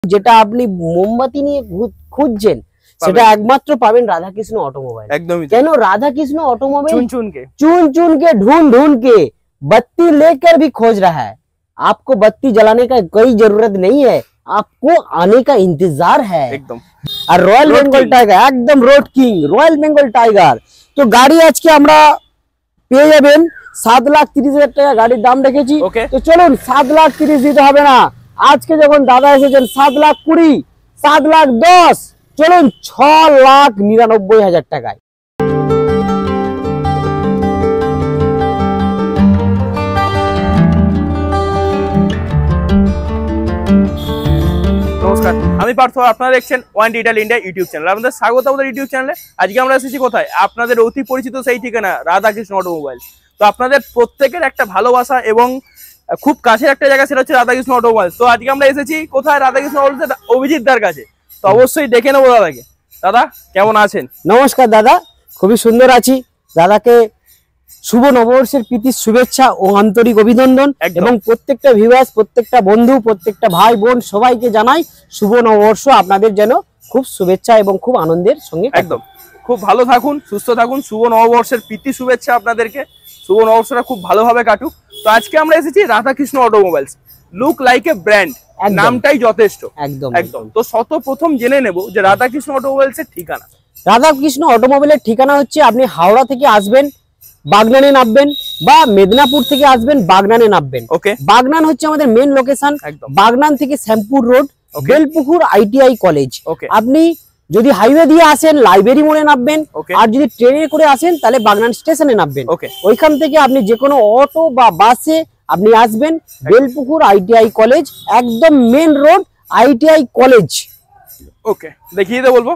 যেটা আপনি মোমবাতি নিয়ে খুঁজছেন সেটা একমাত্র পাবেন রাধাकृष्ण ऑटोमोबाइल। एकदम কেন राधाकृष्ण ऑटोमोबाइल चुन चुन के ढूंढ के बत्ती लेकर भी खोज रहा है। आपको बत्ती जलाने का कोई जरूरत नहीं है, आपको आने का इंतजार है एकदम। और रॉयल बेंगल टाइगर एकदम road king royal Bengal tiger. तो गाड़ी आज के আমরা পেয়ে যাবেন 7,30,000 টাকা গাড়ির দাম রেখেছি। তো চলুন 7,30,000 দিতে হবে না, আজকে যখন দাদা এসেছেন 7,20,000 7,10,000 চলুন 6,99,000 টাকায়। নমস্কার, আমি পার্থ, আপনারা দেখছেন one digital India YouTube channel. আপনাদের স্বাগত আমাদের ইউটিউব চ্যানেলে। আজকে আমরা এসেছি কোথায়? আপনাদের অতি পরিচিত সেই ঠিকানা রাধাকৃষ্ণ অটোমোবাইল। তো আপনাদের প্রত্যেকের একটা ভালোবাসা এবং খুব কাছের একটা জায়গা, সেটা হচ্ছে রাধাকৃষ্ণ অটোমোবাইল। তো আজকে আমরা এসেছি কোথায়? রাধাকৃষ্ণ অটোমোবাইল অভিজিৎ দার কাছে। তো অবশ্যই দেখে নেবো দাদাকে। দাদা কেমন আছেন? নমস্কার দাদা, খুবই সুন্দর আছি। দাদাকে শুভ নববর্ষের প্রীতি শুভেচ্ছা ও আন্তরিক অভিনন্দন এবং প্রত্যেকটা ভিউয়ার্স, প্রত্যেকটা বন্ধু, প্রত্যেকটা ভাই বোন সবাইকে জানাই শুভ নববর্ষ। আপনাদের যেন খুব শুভেচ্ছা এবং খুব আনন্দের সঙ্গে একদম খুব ভালো থাকুন, সুস্থ থাকুন। শুভ নববর্ষের প্রীতি শুভেচ্ছা আপনাদেরকে। শুভ নববর্ষটা খুব ভালোভাবে কাটুক। তো আজকে আমরা এসেছি Radhakrishna automobiles. Look like a brand, নামটাই যথেষ্ট। একদম একদম। তো প্রথম জেনে নেব যে রাধাকৃষ্ণ অটোমোবাইলস এর ঠিকানা। রাধাকৃষ্ণ অটোমোবাইলের ঠিকানা হচ্ছে, আপনি হাওড়া থেকে আসবেন বাগনানে নামবেন, বা মেদিনীপুর থেকে আসবেন বাগনানে নামবেন। বাগনান হচ্ছে আমাদের মেন লোকেশন। বাগনান থেকে Shyampur road, Belpukur ITI college. আপনি যদি হাইওয়ে দিয়ে আসেন লাইব্রেরি মোড়ে নামবেন, আর যদি ট্রেনে করে আসেন তাহলে বাগনান স্টেশনে নামবেন। ওইখান থেকে আপনি যে কোনো অটো বা বাসে আপনি আসবেন বেলপুকুর ITI কলেজ, একদম মেন রোড ITI কলেজ। ওকে, দেখিয়ে দিয়ে বলবো।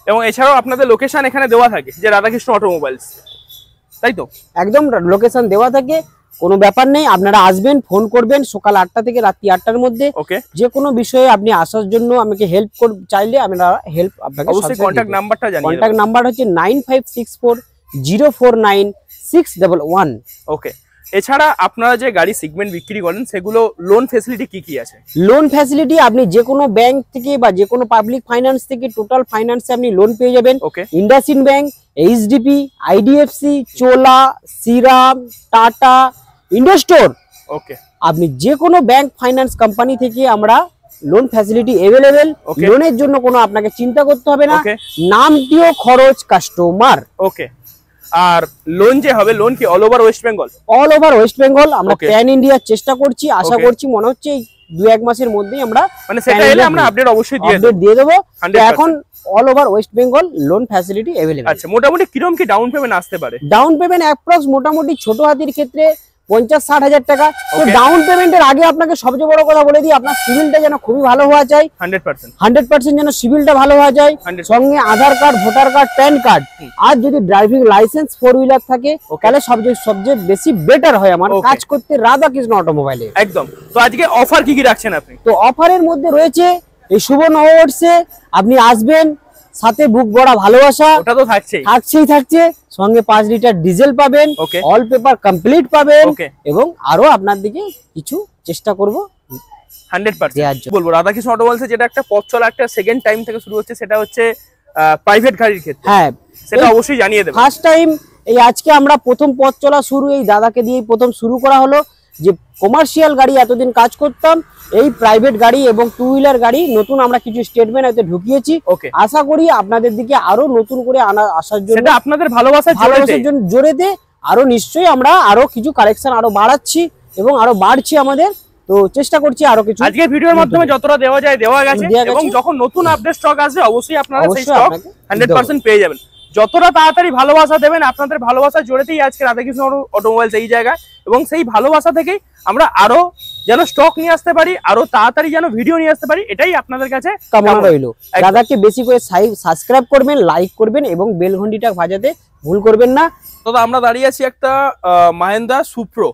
এবং এছাড়াও আপনাদের লোকেশন এখানে দেওয়া থাকে যে রাধাকৃষ্ণ অটোমোবাইলস, তাই তো? একদম লোকেশন দেওয়া থাকে, কোনো ব্যাপার নেই। আপনারা আসবেন, ফোন করবেন সকাল 8টা থেকে রাত্রি 8টার মধ্যে। যে কোনো বিষয়ে আপনি আসার জন্য আমাকে হেল্প চাইলে আমরা হেল্প আপনাকে অবশ্যই কন্টাক্ট নাম্বারটা জানিয়ে দেব। কন্টাক্ট নাম্বার হচ্ছে 9564049611। ওকে। এছাড়া আপনারা যে গাড়ি সেগমেন্ট বিক্রি করেন সেগুলো লোন ফ্যাসিলিটি কি কি আছে? লোন ফ্যাসিলিটি আপনি যে কোনো ব্যাংক থেকে বা যে কোনো পাবলিক ফাইন্যান্স থেকে টোটাল ফাইন্যান্সে আপনি লোন পেয়ে যাবেন। ইন্ডাসইন্ড ব্যাংক, HDB, IDFC, চোলা, শ্রীরাম, টাটা, ইন্ডোস্টোর। ওকে, আপনি যে কোনো ব্যাংক ফাইন্যান্স কোম্পানি থেকে আমরা লোন ফ্যাসিলিটি অ্যাভেলেবেল। লোনের জন্য কোনো আপনাকে চিন্তা করতে হবে না, নামটিও খরচ কাস্টমার। ওকে। আর লোন যে হবে, লোন কি all over West Bengal? All over West Bengal আমরা প্যান ইন্ডিয়ার চেষ্টা করছি। আশা করছি মনে হচ্ছে এই 2-1 মাসের মধ্যেই আমরা মানে সেটা এলে আমরা আপডেট অবশ্যই দিয়ে দেব। এখন all over West Bengal loan facility available. আচ্ছা, মোটামুটি কিরকম কি ডাউন পেমেন্ট আসতে পারে? ডাউন পেমেন্ট অ্যাপ্রক্স মোটামুটি ছোট হাতির ক্ষেত্রে 50-60 হাজার টাকা। তো ডাউন পেমেন্টের আগে আপনাকে সবচেয়ে বড় কথা বলে দিই, আপনার সিভিলটা যেন খুবই ভালো হওয়া চাই। 100% যেন সিভিলটা ভালো হওয়া যায়। সঙ্গে Aadhaar card, voter card, PAN card, আর যদি ড্রাইভিং লাইসেন্স 4 হুইলার থাকে তাহলে সবচেয়ে বেশি বেটার হয় আমার কাজ করতে রাধাকৃষ্ণ অটোমোবাইলে। একদম। তো আজকে অফার কি কি রাখছেন আপনি? তো অফারের মধ্যে রয়েছে এই শুভ নববর্ষে আপনি আসবেন, সাথে বুক ভরা ভালোবাসা ওটা তো থাকছে, সঙ্গে 5 লিটার ডিজেল পাবেন, অল পেপার কমপ্লিট পাবেন, এবং আরো আপনার দিকে কিছু চেষ্টা করব 100% বলবো। রাধাকৃষ্ণ অটোমোবাইলস যেটা একটা পথ চলা একটা সেকেন্ড টাইম থেকে শুরু হচ্ছে, সেটা হচ্ছে প্রাইভেট গাড়ির ক্ষেত্রে। হ্যাঁ, সেটা অবশ্যই জানিয়ে দেব। ফার্স্ট টাইম এই আজকে আমরা প্রথম পথ চলা শুরু এই দাদাকে দিয়েই প্রথম শুরু করা হলো। যে কমার্শিয়াল গাড়ি এতদিন কাজ করতাম, এই প্রাইভেট গাড়ি এবং 2 হুইলার গাড়ি নতুন আমরা কিছু স্টেটমেন্ট এতে ঢুকিয়েছি। আশা করি আপনাদের দিকে আরো নতুন করে আসার জন্য, সেটা আপনাদের ভালোবাসার জন্য জোরেতে আরো নিশ্চয়ই আমরা আরো কিছু কালেকশন আরো বাড়াচ্ছি এবং আরো বাড়ছি আমাদের। তো চেষ্টা করছি আরো কিছু। আজকে ভিডিওর মাধ্যমে যতটা দেওয়া যায় দেওয়া গেছে, এবং যখন নতুন আপডেট স্টক আসবে অবশ্যই আপনারা সেই স্টক 100% পেয়ে যাবেন। যতটা তাড়াতাড়ি ভালোবাসা দেবেন, আপনাদের ভালোবাসার জোরেতেই আজকে রাধাকৃষ্ণ অটোমোবাইলস এই জায়গায়, এবং সেই ভালোবাসা থেকেই আমরা আরো যেন স্টক নিয়ে আসতে পারি, আরো তাড়াতাড়ি যেন ভিডিও নিয়ে আসতে পারি, এটাই আপনাদের কাছে কামনা রইল। দাদাকে বেশি করে সাবস্ক্রাইব করবেন, লাইক করবেন এবং বেল ঘন্টিটা বাজাতে ভুল করবেন না। তো আমরা দাঁড়িয়ে আছি একটা মাহিন্দ্রা সুপ্রো।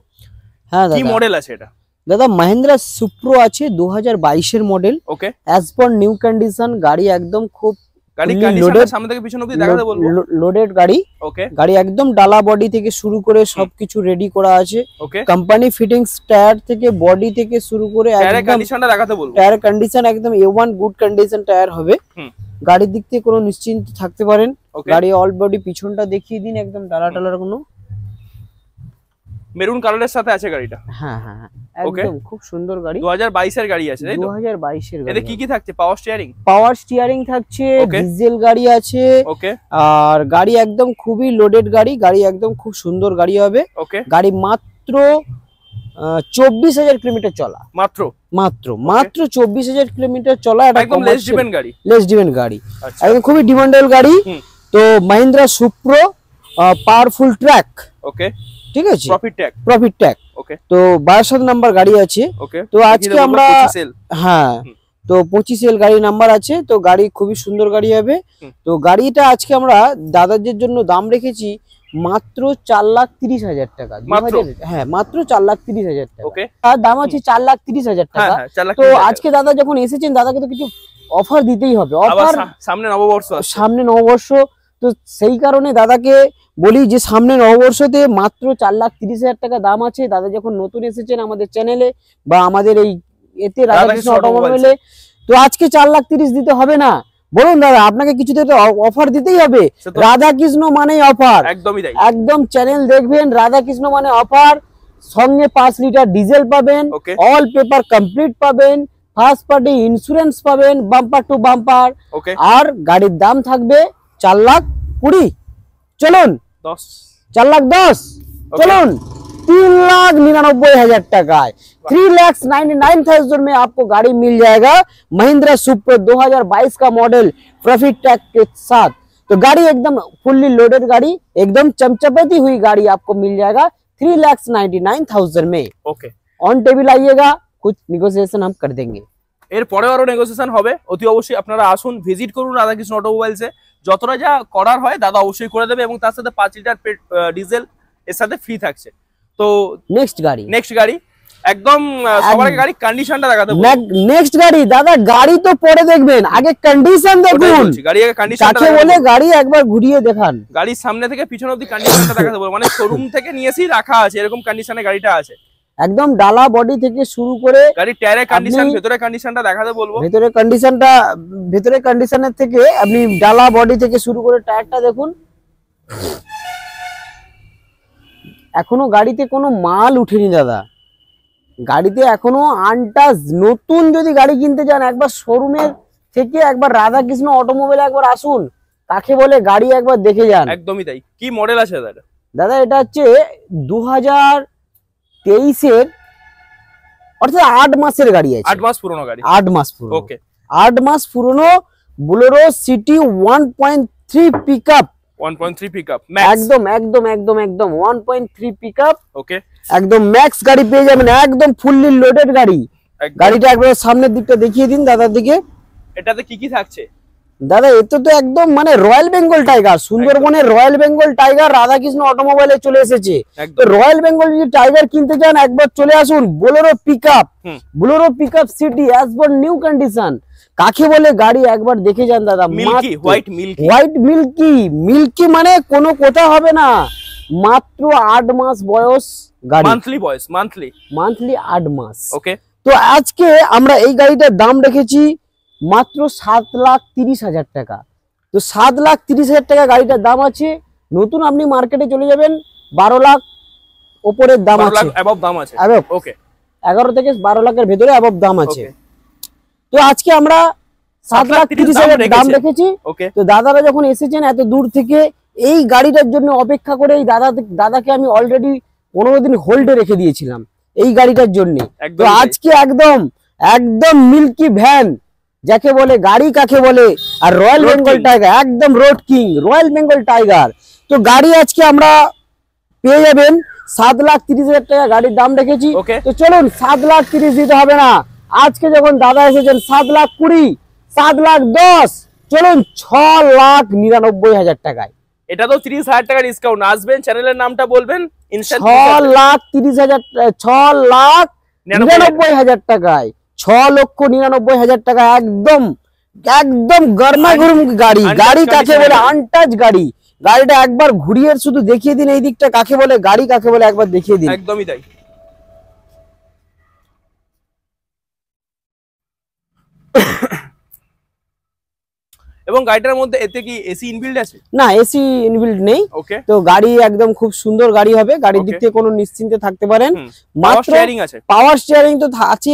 হ্যাঁ, কি মডেল আছে এটা? দাদা মাহিন্দ্রা সুপ্রো আছে 2022 এর model. As per new condition গাড়ি, একদম খুব গাড়ি কন্ডিশন সামনে থেকে পিছন অবধি দেখাতে বলবো। লোডেড গাড়ি। ওকে, গাড়ি একদম ডালা বডি থেকে শুরু করে সবকিছু রেডি করা আছে। ওকে, কোম্পানি ফিটিংস টায়ার থেকে বডি থেকে শুরু করে টায়ারের কন্ডিশনটা দেখাতে বলবো। টায়ার কন্ডিশন একদম A1 গুড কন্ডিশন টায়ার হবে। গাড়ির দিক থেকে কোনো নিশ্চিন্ত থাকতে পারেন। গাড়ি অল বডি পিছনটা দেখিয়ে দিন, একদম ডালা টালার কোনো মেরুন কালারের সাথে আছে গাড়িটা। হ্যাঁ হ্যাঁ একদম খুব সুন্দর গাড়ি। 2022 এর গাড়ি আছে তাই তো? 2022 এর গাড়ি। এতে কি কি থাকছে? Power steering? পাওয়ার স্টিয়ারিং থাকছে, ডিজেল গাড়ি আছে। ওকে, আর গাড়ি একদম খুবই লোডেড গাড়ি। গাড়ি একদম খুব সুন্দর গাড়ি হবে। ওকে, গাড়ি মাত্র 24,000 কিলোমিটার চলা। মাত্র মাত্র মাত্র 24,000 কিলোমিটার চলা। এটা একদম লেস ডিপেন্ড গাড়ি। লেস ডিপেন্ড গাড়ি, একদম খুবই ডিমান্ডেবল গাড়ি। তো মাহিন্দ্রা সুপ্রো পাওয়ারফুল ট্র্যাক। ওকে, ঠিক আছে, প্রফিট ট্যাগ। ওকে, তো 22 নাম্বার গাড়ি আছে। ওকে, তো আজকে আমরা হ্যাঁ তো 25L গাড়ি নাম্বার আছে। তো গাড়ি খুবই সুন্দর গাড়ি হবে। তো গাড়িটা আজকে আমরা দাদাদের জন্য দাম রেখেছি মাত্র 4,30,000 টাকা। হ্যাঁ মাত্র 4,30,000 টাকা। ওকে, আর দাম আছে 4,30,000 টাকা। তো আজকে দাদা যখন এসেছেন, দাদাকে তো কিছু অফার দিতেই হবে। অফার সামনে নববর্ষ, সামনে নববর্ষ, তো সেই কারণে দাদাকে বলি যে সামনে নববর্ষতে মাত্র 4,30,000 টাকা দাম আছে। দাদা যখন নতুন এসেছেন আমাদের চ্যানেলে বা আমাদের এই এতে রাধাকৃষ্ণ অটোমোবাইলে, তো আজকে 4,30,000 দিতে হবে না। বলুন দাদা, আপনাকে কিছু তো অফার দিতেই হবে। রাধাকৃষ্ণ মানে অফার, একদমই তাই। একদম চ্যানেল দেখবেন, রাধাকৃষ্ণ মানে অফার। সঙ্গে 5 লিটার ডিজেল পাবেন, অল পেপার কমপ্লিট পাবেন, ফার্স্ট পার্টি ইন্স্যুরেন্স পাবেন বাম্পার টু বাম্পার। আর গাড়ির দাম থাকবে 4,20,000। চলুন 4,10,000। চলুন 3,99,000 টাকায় 3,99,000 में आपको गाड़ी मिल जाएगा महिंद्रा सुप्रो 2022 का मॉडल प्रॉफिट टैग के साथ। तो गाड़ी एकदम फुल्ली लोडेड गाड़ी, एकदम चमचमाती हुई गाड़ी आपको मिल जाएगा 3,99,000 में। ओके, ऑन टेबल आइएगा, कुछ नेगोशिएशन हम कर देंगे। এর পরেও আরো নেগোসিয়েশন হবে। অতি অবশ্যই আপনারা আসুন, ভিজিট করুন রাধাকৃষ্ণ অটোমোবাইলসে। যতটা যা করার হয় দাদা অবশ্যই করে দেবে, এবং তার সাথে 5 লিটার ডিজেল এর সাথে ফ্রি থাকছে। তো নেক্সট গাড়ি একদম সবার আগে গাড়ি কন্ডিশনটা দেখাতে বলবো। নেক্সট গাড়ি দাদা, গাড়ি তো পরে দেখবেন, আগে কন্ডিশন দেখুন। গাড়ি আগে কন্ডিশনটা কাকে বলে গাড়ি একবার ঘুরিয়ে দেখান। গাড়ির সামনে থেকে পিছন অবধি কন্ডিশনটা দেখাতে বলবো, মানে শোরুম থেকে নিয়ে এসেই রাখা আছে এরকম কন্ডিশনে গাড়িটা আছে। একদম ডালা বডি থেকে শুরু করে গাড়ি টায়ারের কন্ডিশন, ভেতরের কন্ডিশনটা দেখাতে বলবো। ভেতরের কন্ডিশনের থেকে আপনি ডালা বডি থেকে শুরু করে টায়ারটা দেখুন। এখনো গাড়িতে কোনো মাল উঠেনি দাদা, গাড়িতে এখনো আনটাচ। নতুন যদি গাড়ি কিনতে যান, একবার শোরুমের থেকে একবার রাধাকৃষ্ণ অটোমোবাইলে একবার আসুন, তাকে বলে গাড়ি একবার দেখে যান। একদমই তাই। কি মডেল আছে দাদা? দাদা এটা হচ্ছে 2023-এর, অর্থাৎ 8 মাসের গাড়ি আছে। 8 মাস পুরনো গাড়ি। 8 মাস পুরনো। ওকে, 8 মাস পুরনো Bolero city 1.3 pickup. 1.3 pickup max. একদম একদম একদম একদম 1.3 পিকআপ। ওকে, একদম ম্যাক্স গাড়ি পেয়ে যাবেন, একদম ফুললি লোডেড গাড়ি। গাড়িটা একবার সামনের দিকটা দেখিয়ে দিন দাদার দিকে। এটাতে কি কি থাকছে দাদা? এতে তো একদম মানে রয়্যাল বেঙ্গল টাইগার, সুন্দরবনের রয়্যাল বেঙ্গল টাইগার রাধাকৃষ্ণ অটোমোবাইলে চলে এসেছে। তো রয়্যাল বেঙ্গল যদি টাইগার কিনতে চান, একবার চলে আসুন। Bolero pickup city as per new condition. কাকে বলে গাড়ি একবার দেখে যান দাদা। মিল্কি, হোয়াইট মিল্কি মানে কোনো কথা হবে না। মাত্র 8 মাস বয়স গাড়ি, মান্থলি 8 মাস। ওকে, তো আজকে আমরা এই গাড়িটার দাম রেখেছি মাত্র 7,30,000 টাকা। তো 7,30,000 টাকা গাড়িটার দাম আছে। নতুন আপনি মার্কেটে চলে যাবেন 12 লাখ উপরের দাম আছে, 11 থেকে 12 লাখের ভেতরে অ্যাবভ দাম আছে। তো আজকে আমরা 7,30,000 দাম রেখেছি। তো দাদারা যখন এসেছেন এত দূর থেকে এই গাড়িটার জন্য অপেক্ষা করে, এই দাদাকে আমি অলরেডি 15 দিন হোল্ডে রেখে দিয়েছিলাম এই গাড়িটার জন্য। তো আজকে একদম মিল্কি ভ্যান যাকে বলে, গাড়ি কাকে বলে, আর রয়্যাল বেঙ্গল টাইগার, একদম road king royal Bengal tiger. তো গাড়ি আজকে আমরা পেয়ে যাবেন 7,30,000 টাকা গাড়ির দাম রেখেছি। তো চলুন 7,30,000 দিতে হবে না। আজকে যখন দাদা এসেছেন 7,20,000, 7,10,000, চলুন 6,99,000 টাকায়। এটা তো 30,000 টাকা ডিসকাউন্ট। আসবেন, চ্যানেলের নামটা বলবেন, 6,30,000, 6,99,000 টাকায়, 6,99,000 টাকা একদম একদম গরমা গরম গাড়ি। গাড়ি কাকে বলে? আনটাচ গাড়ি। গাড়িটা একবার ঘুরিয়ে শুধু দেখিয়ে দিন এই দিকটা কাকে বলে, গাড়ি কাকে বলে একবার দেখিয়ে দিন। একদমই তাই। এবং গাড়িটার মধ্যে এতে কি এসি ইনবিল্ড আছে? না, এসি ইনবিল্ড নেই। ওকে। তো গাড়ি একদম খুব সুন্দর গাড়ি হবে, গাড়ির দিক থেকে কোনো নিশ্চিন্তে থাকতে পারেন। মাত্র শেয়ারিং আছে, পাওয়ার স্টিয়ারিং তো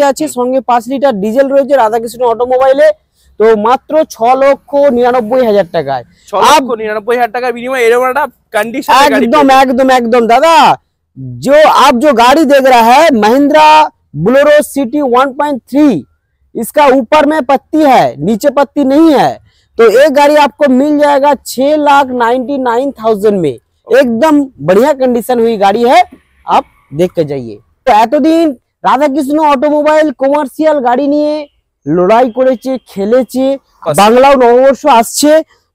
আছে, সঙ্গে 5 লিটার ডিজেল রয়েছে রাধাকৃষ্ণ অটোমোবাইলে। তো মাত্র 6,99,000 টাকায়, 6,99,000 টাকার বিনিময়ে এরকম একটা कंडीशन एकदम एकदम एकदम दादा। जो आप जो गाड़ी देख रहा है महिंद्रा बोलेरो सिटी 1.3, इसका ऊपर में पत्ती है, नीचे पत्ती नहीं है। तो एक गाड़ी आपको मिल जाएगा 6,99,000 में। एकदम बढ़िया कंडीशन हुई गाड़ी है, आप देख के जाइए। तो এতদিন রাধাকৃষ্ণ অটোমোবাইল কমার্শিয়াল গাড়ি নিয়ে লড়াই করেছে, খেলেছে, বাংলাও নববর্ষ আসছে।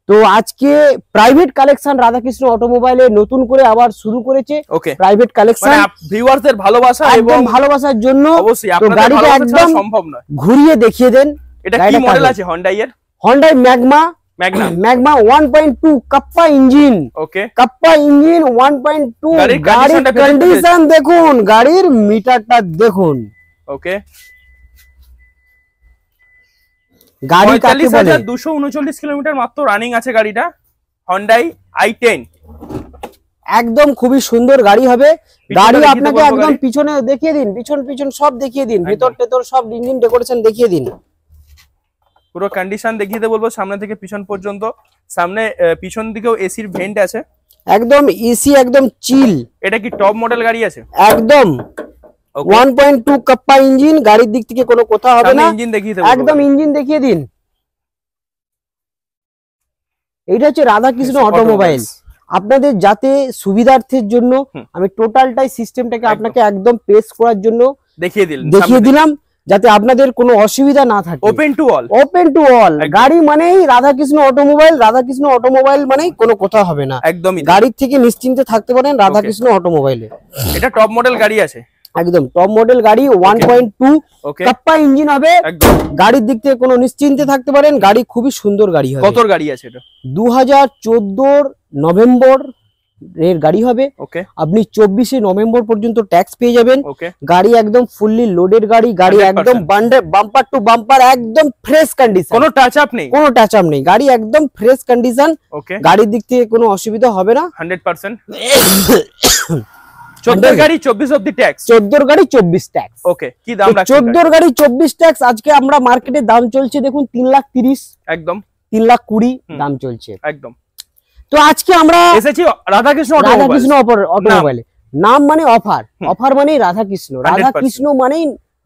তো আজকে প্রাইভেট কালেকশন রাধাকৃষ্ণ অটোমোবাইলে নতুন করে আবার শুরু করেছে। প্রাইভেট কালেকশন ভিউয়ারদের ভালোবাসা এবং ভালোবাসার জন্য অবশ্যই আপনাদের গাড়িটা একদম সম্ভব নয়। ঘুরিয়ে দেখিয়ে দেন। এটা কি মডেল আছে Hyundai এর? Hyundai Magma 1.2 Kappa engine. Okay, Kappa engine 1.2। গাড়ির কন্ডিশন দেখুন, গাড়ির মিটারটা দেখুন। ওকে, গাড়ি কাকে বলে? 239 কিলোমিটার মাত্র রানিং আছে গাড়িটা, Hyundai i10। একদম খুবই সুন্দর গাড়ি হবে। গাড়ি আপনাকে একদম পিছনে দেখিয়ে দিন, পিছন সব দেখিয়ে দিন, ভেতর টেতর সব ইঞ্জিন ডেকোরেশন দেখিয়ে দিন, পুরো কন্ডিশন দেখিয়ে দেব বলবো সামনে থেকে পিছন পর্যন্ত। সামনে পিছন দিকেও এসির ভেন্ট আছে, একদম এসি একদম চিল। এটা কি টপ মডেল গাড়ি আছে? একদম 1.2 কাপ্পা ইঞ্জিন, গাড়ির দিক থেকে কোনো কথা হবে না। ইঞ্জিন দেখিয়ে দেব, একদম ইঞ্জিন দেখিয়ে দিন। এইটা হচ্ছে রাধাকৃষ্ণ অটোমোবাইল। আপনাদের যাতে সুবিধার্থের জন্য আমি টোটালটাই সিস্টেমটাকে আপনাকে একদম পেশ করার জন্য দেখিয়ে দিলাম, যাতে আপনাদের কোনো অসুবিধা না থাকে। ওপেন টু অল গাড়ি মানেই রাধাকৃষ্ণ অটোমোবাইল। রাধাকৃষ্ণ অটোমোবাইল মানেই কোনো কথা হবে না, একদমই গাড়ির থেকে নিশ্চিন্তে থাকতে পারেন রাধাকৃষ্ণ অটোমোবাইলে। এটা টপ মডেল গাড়ি আছে, একদম টপ মডেল গাড়ি 1.2 কাপ্পা ইঞ্জিন হবে। গাড়ির দিক থেকে কোনো নিশ্চিন্তে থাকতে পারেন, গাড়ি খুবই সুন্দর গাড়ি হবে। কত গাড়ি আছে এটা? 2014 নভেম্বর এর গাড়ি হবে। আপনি 24 নভেম্বর পর্যন্ত ট্যাক্স পেয়ে যাবেন। গাড়ি একদম ফুললি লোডেড গাড়ি, গাড়ি একদম বাম্পার টু বাম্পার, একদম ফ্রেশ কন্ডিশন, কোনো টাচ আপ নেই, গাড়ি একদম ফ্রেশ কন্ডিশন। গাড়ির দিক থেকে কোনো অসুবিধা হবে না 100%। 14 গাড়ি 24 অবধি ট্যাক্স, 14 গাড়ি 24 ট্যাক্স। ওকে, কি দাম রাখছেন? 14 গাড়ি 24 ট্যাক্স। আজকে আমরা মার্কেটে দাম চলছে দেখুন 3,30,000, একদম 3,20,000 দাম চলছে একদম। তো আজকে আমরা এসেছি রাধাকৃষ্ণ অটোমোবাইলে। নাম মানে অফার মানে রাধাকৃষ্ণ মানে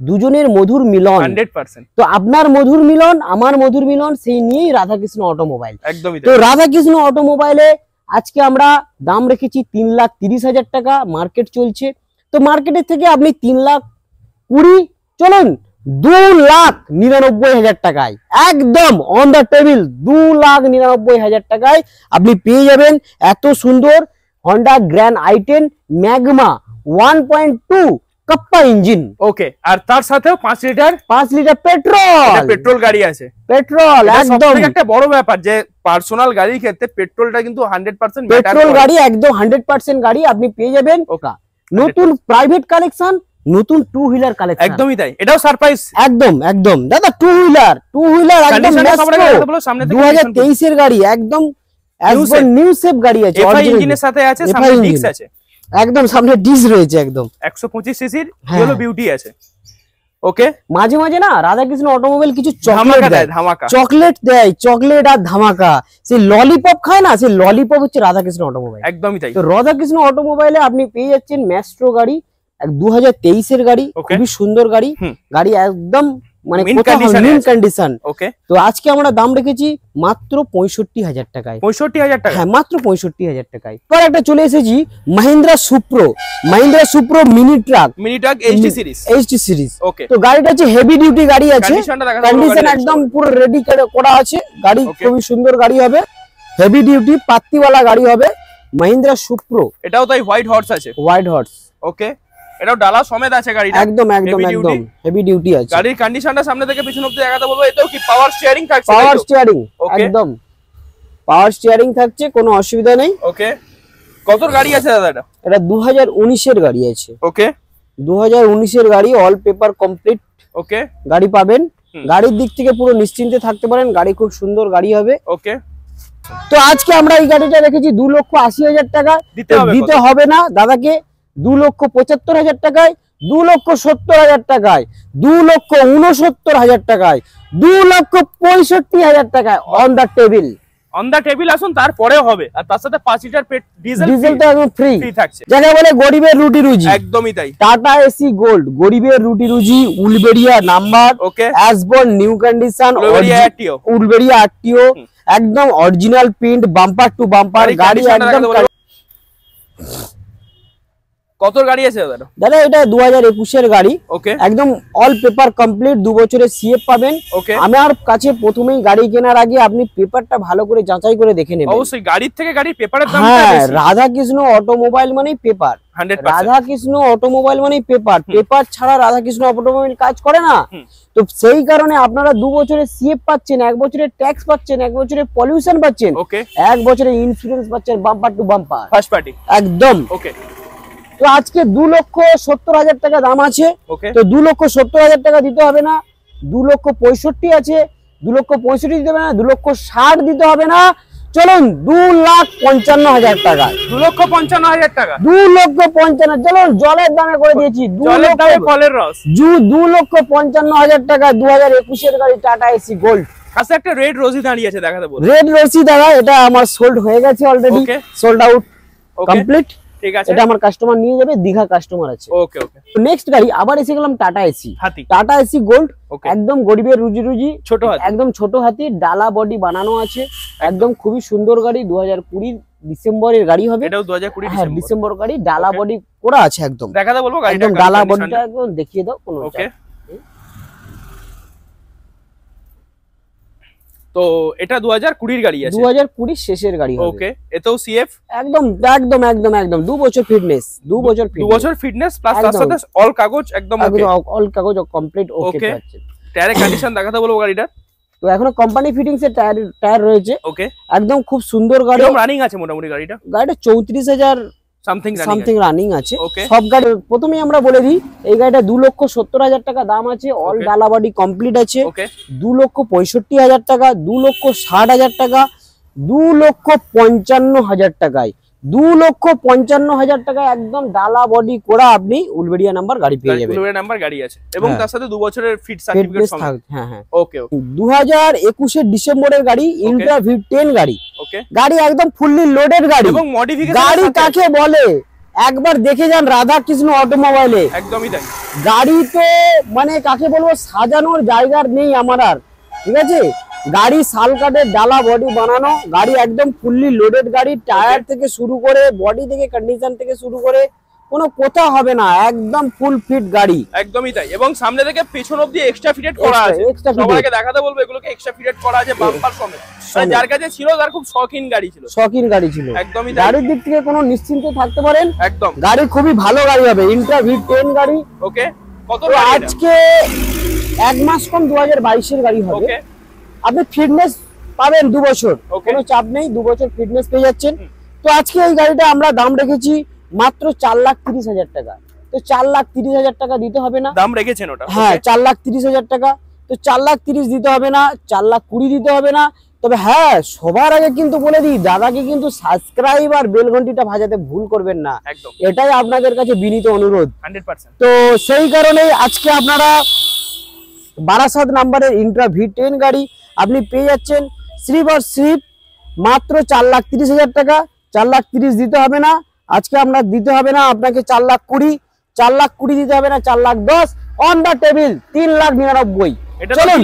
দুজনের মধুর মিলন 100%। তো আপনার মধুর মিলন, আমার মধুর মিলন, সেই নিয়েই রাধাকৃষ্ণ অটোমোবাইল। একদমই। তো রাধাকৃষ্ণ অটোমোবাইলে আজকে আমরা দাম রেখেছি 3,30,000 টাকা, মার্কেট চলছে। তো মার্কেটের থেকে আপনি 3,20,000, চলুন 2,99,000 টাকায় একদম অন দ্য টেবিল 2,99,000 টাকায় আপনি পেয়ে যাবেন এত সুন্দর Honda Grand i10 Magma 1.2 Kappa engine. Okay, আর তার সাথেও 5 লিটার পেট্রোল গাড়ি আছে। পেট্রোল একদম একটা বড় ব্যাপার, যে পার্সোনাল গাড়ির ক্ষেত্রে পেট্রোলটা কিন্তু 100% পেট্রোল গাড়ি, একদম 100% গাড়ি আপনি পেয়ে যাবেন। নতুন প্রাইভেট কালেকশন, নতুন টু হুইলার কালেকশন। একদমই তাই, এটাও সারপ্রাইজ। একদম দাদা, টু হুইলার একদম 2023 এর গাড়ি, একদম নিউ শেপ গাড়ি আছে, এফআই ইঞ্জিনের সাথে আছে, সামনে ডিস্ক আছে, একদম সামনে ডিস্ক রয়েছে, একদম 125 সিসির ইয়েলো বিউটি আছে। ওকে, মাঝে মাঝে না রাধাকৃষ্ণ অটোমোবাইল কিছু চকলেট দেয়, চকলেট আর ধামাকা। সেই ললিপপ খায় না, সেই ললিপপ হচ্ছে রাধাকৃষ্ণ অটোমোবাইল। একদমই তাই। তো রাধাকৃষ্ণ অটোমোবাইলে আপনি পেয়ে যাচ্ছেন ম্যাস্ট্রো গাড়ি, 2023 এর গাড়ি, খুবই সুন্দর গাড়ি, গাড়ি একদম মানে কন্ডিশন। ওকে, তো আজকে আমরা দাম রেখেছি মাত্র 65,000 টাকায়। 65,000 টাকা? হ্যাঁ, মাত্র 65,000 টাকায়। পর একটা চলে এসেছি Mahindra সুপ্রো mini truck HT series. ওকে, তো গাড়িটা হচ্ছে হেভি ডিউটি গাড়ি আছে, কন্ডিশন একদম পুরো রেডি করা আছে, গাড়ি খুবই সুন্দর গাড়ি হবে, হেভি ডিউটি পাত্তিওয়ালা গাড়ি হবে মাহিন্দ্রা সুপ্রো। এটাও তাই হোয়াইট হর্স আছে। White horse. ওকে, এটাও ডালা সমেত আছে গাড়িটা, একদম একদম একদম হেভি ডিউটি আছে। গাড়ির কন্ডিশনটা সামনে থেকে পিছন অবধি দেখাতে বলবো। এটাও কি পাওয়ার স্টিয়ারিং থাকছে? পাওয়ার স্টিয়ারিং, একদম পাওয়ার স্টিয়ারিং থাকছে, কোনো অসুবিধা নেই। ওকে, কত গাড়ি আছে দাদা এটা? এটা 2019 এর গাড়ি আছে। ওকে, 2019 এর গাড়ি, অল পেপার কমপ্লিট। ওকে, গাড়ি পাবেন, গাড়ির দিক থেকে পুরো নিশ্চিন্তে থাকতে পারেন, গাড়ি খুব সুন্দর গাড়ি হবে। ওকে, তো আজকে আমরা এই গাড়িটা রেখেছি 2,80,000 টাকা। দিতে হবে না দাদাকে 2,75,000 টাকায়, 2,70,000 টাকায়, 2,69,000 টাকায়, 2,65,000 টাকায় on the table. On the table আসুন, তারপরেও হবে। আর তার সাথে 5 লিটার ডিজেলটা একদম ফ্রি থাকছে, যাকে বলে গরিবের রুটি রুজি। একদমই তাই। টাটা এসি গোল্ড, গরিবের রুটি রুজি, উলবেড়িয়া নাম্বার, ওকে, অ্যাসবর্ন নিউ কন্ডিশন, উলবেড়িয়া আরটিও, একদম original print, bumper to bumper গাড়ি একদম। কত গাড়ি আছে দাদা? দাদা এটা 2021 এর গাড়ি। ওকে, একদম অল পেপার কমপ্লিট, 2 বছরের সিএফ পাবেন। ওকে, আমার কাছে প্রথমেই গাড়ি কেনার আগে আপনি পেপারটা ভালো করে যাচাই করে দেখে নেবেন। অবশ্যই গাড়ির থেকে গাড়ির পেপারের দামটা হ্যাঁ, বেশি। রাধাকৃষ্ণ অটোমোবাইল মানেই পেপার, 100%। রাধাকৃষ্ণ অটোমোবাইল মানেই পেপার, পেপার ছাড়া রাধাকৃষ্ণ অটোমোবাইল কাজ করে না। তো সেই কারণে আপনারা 2 বছরের সিএফ পাচ্ছেন, 1 বছরের ট্যাক্স পাচ্ছেন, 1 বছরের পলিউশন পাচ্ছেন, ওকে, 1 বছরের ইন্স্যুরেন্স পাচ্ছেন, bumper to bumper first party একদম। ওকে, তো আজকে 2,70,000 টাকা দাম আছে। তো 2,70,000 টাকা দিতে হবে না, 2,65,000 আছে, 2,65,000 দিতে হবে না, 2,60,000 দিতে হবে না। চলুন 2,55,000 টাকা, 2,55,000 টাকা, 2,55,000। চলুন জলের দামে করে দিয়েছি, জলের দামে ফলের রস। 2,55,000 টাকা 2021 এর গাড়ি টাটা এসি গোল্ড। আচ্ছা, একটা রেড রোজি দাঁড়িয়ে আছে, দেখাতে বলবো। রেড রোজি দাদা, এটা আমার সোল্ড হয়ে গেছে অলরেডি, সোল্ড আউট কমপ্লিট। ঠিক আছে, এটা আমার কাস্টমার নিয়ে যাবে, দীঘা কাস্টমার আছে। ওকে, ওকে। নেক্সট গাড়ি আবার এসে গেলাম tata AC, tata Ace gold, একদম গরিবের রুজি রুজি, ছোট হাতি, একদম ছোট হাতি, ডালা বডি বানানো আছে, একদম খুবই সুন্দর গাড়ি। 2020 ডিসেম্বরের গাড়ি হবে, এটাও 2020 ডিসেম্বর গাড়ি, ডালা বডি করা আছে একদম। দেখাতে বলবো গাড়িটা, একদম ডালা বডিটা একদম দেখিয়ে দাও কোনো। ওকে, তো এটা 2020 এর গাড়ি আছে, 2020 শেষের গাড়ি হবে। ওকে, এটাও সিএফ, একদম একদম একদম একদম 2 বছর ফিটনেস, 2 বছর ফিটনেস প্লাস তার সাথে অল কাগজ একদম ওকে, অল কাগজ কমপ্লিট ওকে আছে। টায়ারের কন্ডিশন দেখাতে বলবো গাড়িটা। তো এখনো কোম্পানি ফিটিংস এর টায়ার রয়েছে, ওকে, একদম খুব সুন্দর গাড়ি। রানিং আছে মোটামুটি গাড়িটা 34,000 সামথিং রানিং আছে। সব গাড়ি প্রথমেই আমরা বলে দিই, এই গাড়িটা 2,70,000 টাকা দাম আছে, অল ডালা বডি কমপ্লিট আছে। 2,65,000 টাকা, 2,60,000 টাকা, 2,55,000 টাকায়, 2,55,000 টাকা একদম ডালা বডি করা আপনি উলবেড়িয়া নাম্বার গাড়ি পেয়ে যাবেন। উলবেড়িয়া নাম্বার গাড়ি আছে এবং তার সাথে 2 বছরের ফিট সার্টিফিকেট সমেত। হ্যাঁ হ্যাঁ, ওকে, ওকে। 2021 এর ডিসেম্বরের গাড়ি, ইন্ট্রা V10 গাড়ি। ওকে, গাড়ি একদম ফুললি লোডেড গাড়ি এবং মডিফিকেশন। গাড়ি কাকে বলে একবার দেখে যান রাধাকৃষ্ণ অটোমোবাইলে, একদমই তাই। গাড়ি তো মানে কাকে বলবো, সাজানোর জায়গার নেই আমার আর, ঠিক আছে। গাড়ি শাল কাঠের ডালা বডি বানানো গাড়ি, একদম ফুললি লোডেড গাড়ি, টায়ার থেকে শুরু করে বডি থেকে কন্ডিশন থেকে শুরু করে কোনো কথা হবে না, একদম ফুল ফিট গাড়ি। একদমই তাই, এবং সামনে থেকে পেছন অবধি এক্সট্রা ফিটেড করা আছে। সবাইকে দেখাতে বলবো এগুলোকে এক্সট্রা ফিটেড করা আছে বাম্পার সমেত। যার কাছে ছিল, তার খুব শৌখিন গাড়ি ছিল, একদমই। গাড়ির দিক থেকে কোনো নিশ্চিন্তে থাকতে পারেন, একদম। গাড়ি খুবই ভালো গাড়ি হবে, ইন্ট্রা V10 গাড়ি। ওকে, কত আজকে 1 মাস কম 2022 এর গাড়ি হবে। আপনি ফিটনেস পাবেন 2 বছর, কোনো চাপ নেই, 2 বছর ফিটনেস পেয়ে যাচ্ছেন। তো আজকে এই গাড়িটা আমরা দাম রেখেছি মাত্র 4,30,000 টাকা। তো 4,30,000 টাকা দিতে হবে না, দাম রেখেছেন ওটা। হ্যাঁ, 4,30,000 টাকা। তো 4,30,000 দিতে হবে না, 4,20,000 দিতে হবে না। তবে হ্যাঁ, সবার আগে কিন্তু বলে দিই, দাদাকে কিন্তু সাবস্ক্রাইব আর বেল ঘন্টিটা ভাজাতে ভুল করবেন না, এটাই আপনাদের কাছে বিনীত অনুরোধ। 100%। তো সেই কারণে আজকে আপনারা 22 নাম্বারের ইন্ট্রা V10 গাড়ি আপনি পেয়ে যাচ্ছেন শ্রীপ মাত্র 4,30,000 টাকা। 4,30,000 দিতে হবে না, আজকে আমরা দিতে হবে না আপনাকে 4,20,000 দিতে হবে না, 4,10,000 অন দা টেবিল 3,99,000। চলুন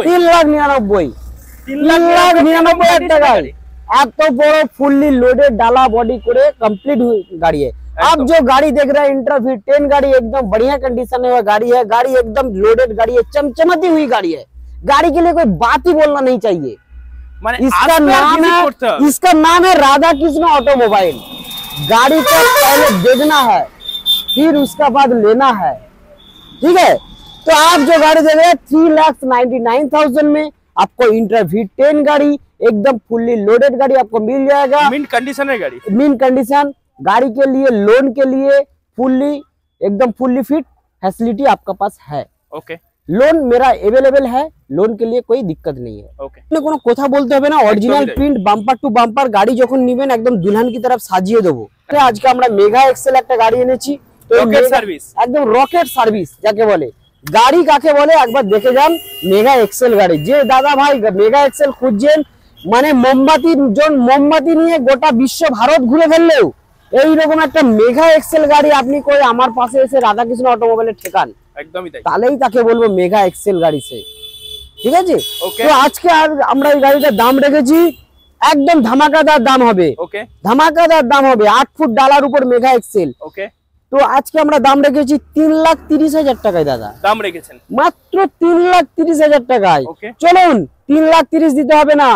3,99,000 টাকায় এত বড় ফুললি लोडेड डाला बॉडी करे कंप्लीट गाड़ी है। आप जो गाड़ी देख रहे हैं इंट्रा V10 गाड़ी एकदम बढ़िया कंडीशन में गाड़ी है, गाड़ी एकदम लोडेड गाड़ी है, चमचमाती हुई गाड़ी है। गाड़ी के लिए कोई बात ही बोलना नहीं चाहिए। इसका नाम है राधा कृष्ण ऑटोमोबाइल। गाड़ी को पहले देखना है, फिर उसका बाद लेना है, ठीक है। तो आप जो गाड़ी दे रहे हैं 3,99,000 में आपको इंट्रा V10 गाड़ी एकदम फुल्ली लोडेड गाड़ी आपको मिल जाएगा। मिंट कंडीशन है गाड़ी, मिंट कंडीशन गाड़ी के लिए, लोन के लिए फुल्ली एकदम फुल्ली फिट फैसिलिटी आपका पास है। ओके, लोन मेरा अवेलेबल है, लोन के लिए कोई दिक्कत नहीं है। ओके, কোনো কথা বলতে হবে না, original print bumper to bumper গাড়ি যখন নেবেন একদম দুলহান কি तरफ সাজিয়ে দেবো। আজকে আমরা মেগা এক্সেল একটা গাড়ি এনেছি, তো রকেট সার্ভিস, একদম রকেট সার্ভিস যাকে বলে। গাড়ি কাকে বলে একবার দেখে যান, মেগা এক্সেল গাড়ি। যে দাদা ভাই মেগা এক্সেল খুঁজছেন, মানে মোমবাতি নিয়ে গোটা বিশ্ব ভারত ঘুরে ফেললেও এইরকম একটা মেগা এক্সেল গাড়ি আপনি কই আমার পাশে এসে রাধাকৃষ্ণ অটোমোবাইলে ঠেকান, একদমই তাই, তাহলেই তাকে বলবো মেগা এক্সেল গাড়ি সে, ঠিক আছে। ওকে, তো আজকে আর আমরা এই গাড়িটার দাম রেখেছি একদম ধামাকাদার দাম হবে। ওকে, ধামাকাদার দাম হবে, 8 ফুট ডালার উপর মেগা এক্সেল। ওকে, তো আজকে আমরা দাম রেখেছি 3,30,000 টাকায় দাদা, দাম রেখেছেন মাত্র 3,30,000 টাকায়। ওকে, চলুন 3,30,000 দিতে হবে না,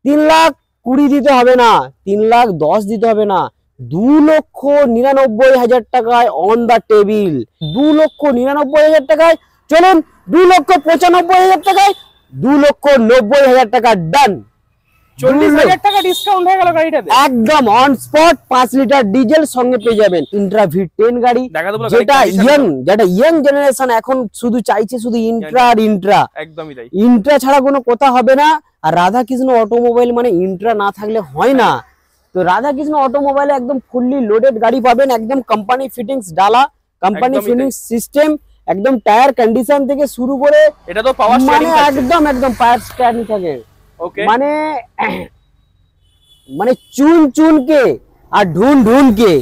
3,20,000 দিতে হবে না, 3,10,000 দিতে হবে না, 2,99,000 টাকায় অন দা টেবিল, 2,99,000 টাকায়। চলুন 2,95,000 টাকায়, 2,90,000 টাকা ডান। 40,000 টাকা ডিসকাউন্ট হয়ে গেল গাড়িটাতে, একদম অন স্পট 5 লিটার ডিজেল সঙ্গে পেয়ে যাবেন। ইন্ট্রা V10 গাড়ি, যেটা ইয়াং জেনারেশন এখন শুধু চাইছে শুধু ইন্ট্রা আর ইন্ট্রা, একদমই তাই, ইন্ট্রা ছাড়া কোনো কথা হবে না। আর রাধাকৃষ্ণ অটোমোবাইল মানে ইন্ট্রা না থাকলে হয় না। তো রাধাকৃষ্ণ অটোমোবাইলে একদম ফুললি লোডেড গাড়ি পাবেন, একদম কোম্পানি ফিটিংস ডালা, কোম্পানি ফিটিংস সিস্টেম, একদম টায়ার কন্ডিশন থেকে শুরু করে এটা তো পাওয়ার স্টিয়ারিং একদম পাওয়ার স্টিয়ারিং থাকে। ওকে, মানে চুন के और ढूंढ के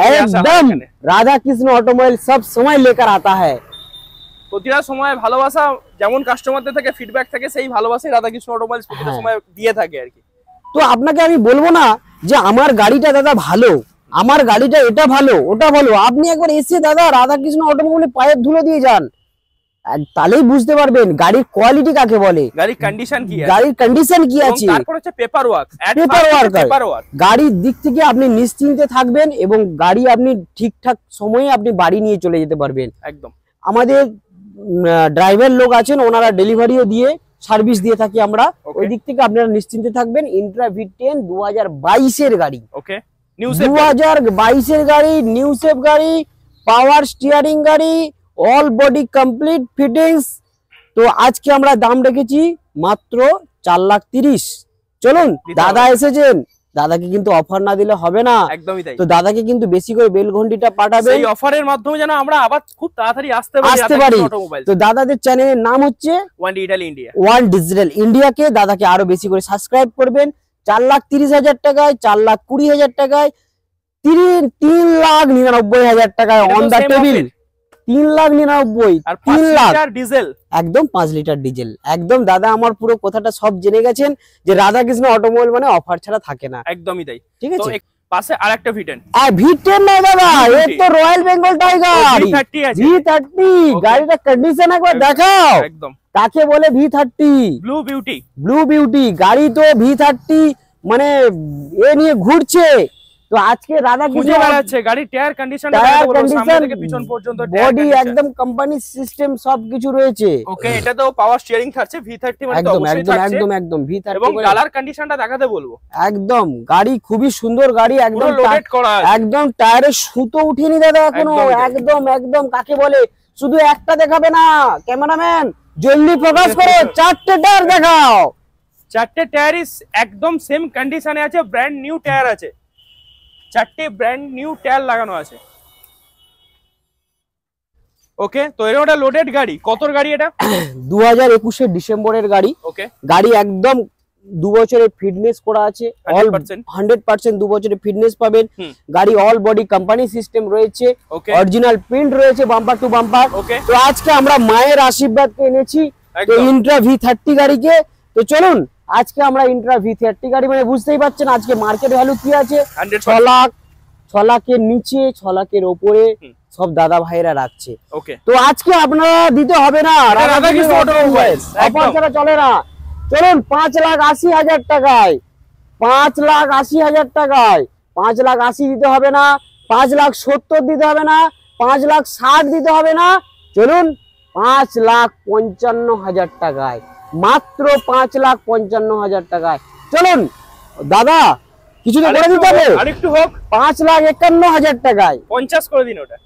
एकदम राधा कृष्ण ऑटोमोबाइल सब समय लेकर आता है। প্রতিটা সময় ভালোবাসা যেমন কাস্টমারদের থেকে ফিডব্যাক থাকে, সেই ভালোবাসাই রাধাকৃষ্ণ অটোমোবাইলস প্রতিটা সময় দিয়ে থাকে আর কি। তো আপনাকে আমি বলবো না যে আমার গাড়িটা দাদা ভালো, আমার গাড়িটা এটা ভালো ওটা ভালো, আপনি একবার এসে দাদা রাধাকৃষ্ণ অটোমোবাইলে পায়ের ধুলো দিয়ে যান, তাহলেই বুঝতে পারবেন গাড়ির কোয়ালিটি কাকে বলে, গাড়ির কন্ডিশন কি আছে, গাড়ির কন্ডিশন কি আছে। তারপর হচ্ছে পেপার ওয়ার্ক, গাড়ির দিক থেকে আপনি নিশ্চিন্তে থাকবেন এবং গাড়ি আপনি ঠিকঠাক সময়ে আপনি বাড়ি নিয়ে চলে যেতে পারবেন। একদম, আমাদের ড্রাইভার লোক আছেন, ওনারা ডেলিভারিও দিয়ে সার্ভিস দিয়ে থাকি আমরা, ওই দিক থেকে আপনারা নিশ্চিন্তে থাকবেন। ইন্ট্রা V10 2022 এর গাড়ি, ওকে, 2022 এর গাড়ি, নিউ শেপ গাড়ি, পাওয়ার স্টিয়ারিং গাড়ি, অল বডি কমপ্লিট ফিটিংস। তো আজকে আমরা দাম রেখেছি মাত্র 4,30,000। চলুন দাদা এসেছেন, দাদাকে কিন্তু অফার না দিলে হবে না, একদমই তাই। তো দাদাকে কিন্তু বেশি করে বেল ঘন্টিটা পাঠাবেন, এই অফারের মাধ্যমে যেন আমরা আবার খুব তাড়াতাড়ি আসতে পারি। তো দাদাদের চ্যানেলের নাম হচ্ছে one digital India, one digital ইন্ডিয়াকে দাদাকে আরো বেশি করে সাবস্ক্রাইব করবেন। 4,30,000 টাকায়, 4,20,000 টাকায়, 3,99,000 টাকায় অন দা টেবিল, 3,99,000, আর 5 লিটার ডিজেল, একদম 5 লিটার ডিজেল। একদম দাদা আমার পুরো কথাটা সব জেনে গেছেন যে রাধাকৃষ্ণ অটোমোবাইল মানে অফার ছাড়া থাকে না। একদমই তাই, ঠিক আছে। পাশে আরেকটা V10, V10 না দাদা, এই তো রয়্যাল বেঙ্গল টাইগার V30 আছে, V30 গাড়িটা কন্ডিশন একবার দেখাও, একদম কাকে বলে V30 blue beauty, blue beauty গাড়ি। তো V30 মানে এ নিয়ে ঘুরছে। তো আজকে রাধাকৃষ্ণ বেড়াচ্ছে গাড়ি, টায়ার কন্ডিশন, সামনে থেকে পিছন পর্যন্ত বডি একদম কোম্পানি সিস্টেম সবকিছু রয়েছে। ওকে, এটা তো পাওয়ার স্টিয়ারিং থাকছে V30 মানে, তো অবশ্যই থাকছে একদম V30 এবং কালার কন্ডিশনটা দেখাতে বলবো। একদম গাড়ি খুবই সুন্দর গাড়ি, একদম লোডেড করা, একদম টায়ারের সুতো উঠিনি দাদা এখনো, একদম কাকে বলে। শুধু একটা দেখাবে না ক্যামেরাম্যান, জলদি ফোকাস করো, 4টে টায়ার দেখাও। 4টে টায়ার একদম সেম কন্ডিশনে আছে, ব্র্যান্ড নিউ টায়ার আছে, 4টে ব্র্যান্ড নিউ টায়ার লাগানো আছে। ওকে, তো এর ওটা লোডেড গাড়ি, কতর গাড়ি এটা? 2021 ডিসেম্বরের গাড়ি। ওকে, গাড়ি একদম 2 বছরের ফিটনেস করা আছে, 100% 2 বছরের ফিটনেস পাবেন। গাড়ি অল বডি কোম্পানি সিস্টেম রয়েছে, অরিজিনাল প্রিন্ট রয়েছে বাম্পার টু বাম্পার। তো আজকে আমরা মায়ের আশীর্বাদকে এনেছি ইন্ট্রা V30 গাড়িকে। তো চলুন আজকে আমরা ইন্ট্রা V30 গাড়ি, মানে বুঝতেই পারছেন আজকে মার্কেট ভ্যালু কি আছে, 6 লাখ, 6 লাখের নিচে, 6 লাখের উপরে সব দাদা ভাইরা রাখছে। তো আজকে আপনারা দিতে হবে না, রাধাকৃষ্ণ অটোমোবাইল অফার ছাড়া চলে না। চলুন 5,80,000 টাকায়, 5,80,000 টাকায়, 5,80,000 দিতে হবে না, 5,70,000 দিতে হবে না, 5,60,000 দিতে হবে না, চলুন 5,55,000 টাকায়, মাত্র 5,55,000 টাকায়। চলুন দাদা কিছু তো করে দিতে হবে, আরেকটু হোক, 5,51,000 টাকায় 50 করে দিন, ওটা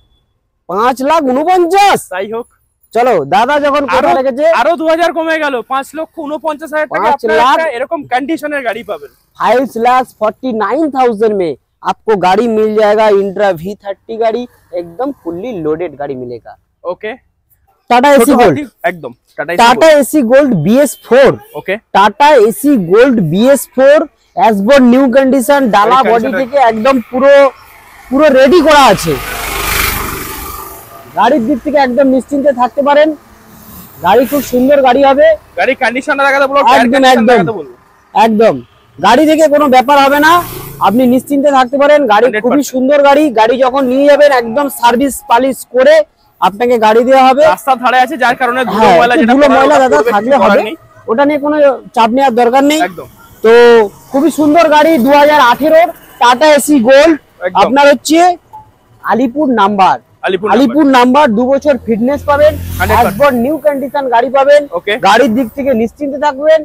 5,49,000 তাই হোক। চলো দাদা যখন কথা রেখেছে আরো 2000 কমে গেল, 5,49,000 টাকা আপনারা এরকম কন্ডিশনের গাড়ি পাবেন। 5,49,000 में आपको गाड़ी मिल जाएगा, इंट्रा V30 गाड़ी एकदम फुल्ली लोडेड गाड़ी मिलेगा। ओके, टाटा एसी गोल्ड, एकदम Tata Ace Gold BS4, okay, Tata Ace Gold BS4 এসবোর্ড নিউ কন্ডিশন, ডালা বডি থেকে একদম পুরো রেডি করা আছে। গাড়ির দিক থেকে একদম নিশ্চিন্তে থাকতে পারেন, গাড়ি খুব সুন্দর গাড়ি হবে। গাড়ি কন্ডিশনটা দেখাতে বলো, একদম গাড়ি থেকে কোনো ব্যাপার হবে না, আপনি নিশ্চিন্তে থাকতে পারেন। গাড়ি খুবই সুন্দর গাড়ি, গাড়ি যখন নিয়ে যাবেন একদম সার্ভিস পালিশ করে আপনাকে গাড়ি দেওয়া হবে। রাস্তা ধারে আছে যার কারণে ধুলো ময়লা দাদা থাকলে হবে, ওটা নিয়ে কোনো চাপ নেওয়ার দরকার নেই। একদম তো খুবই সুন্দর গাড়ি 2018 টাটা এসি গোল্ড, আপনার হচ্ছে আলিপুর নাম্বার, 2 বছর ফিটনেস পাবেন, এসবোর্ড নিউ কন্ডিশন গাড়ি পাবেন। গাড়ির দিক থেকে নিশ্চিন্তে থাকবেন।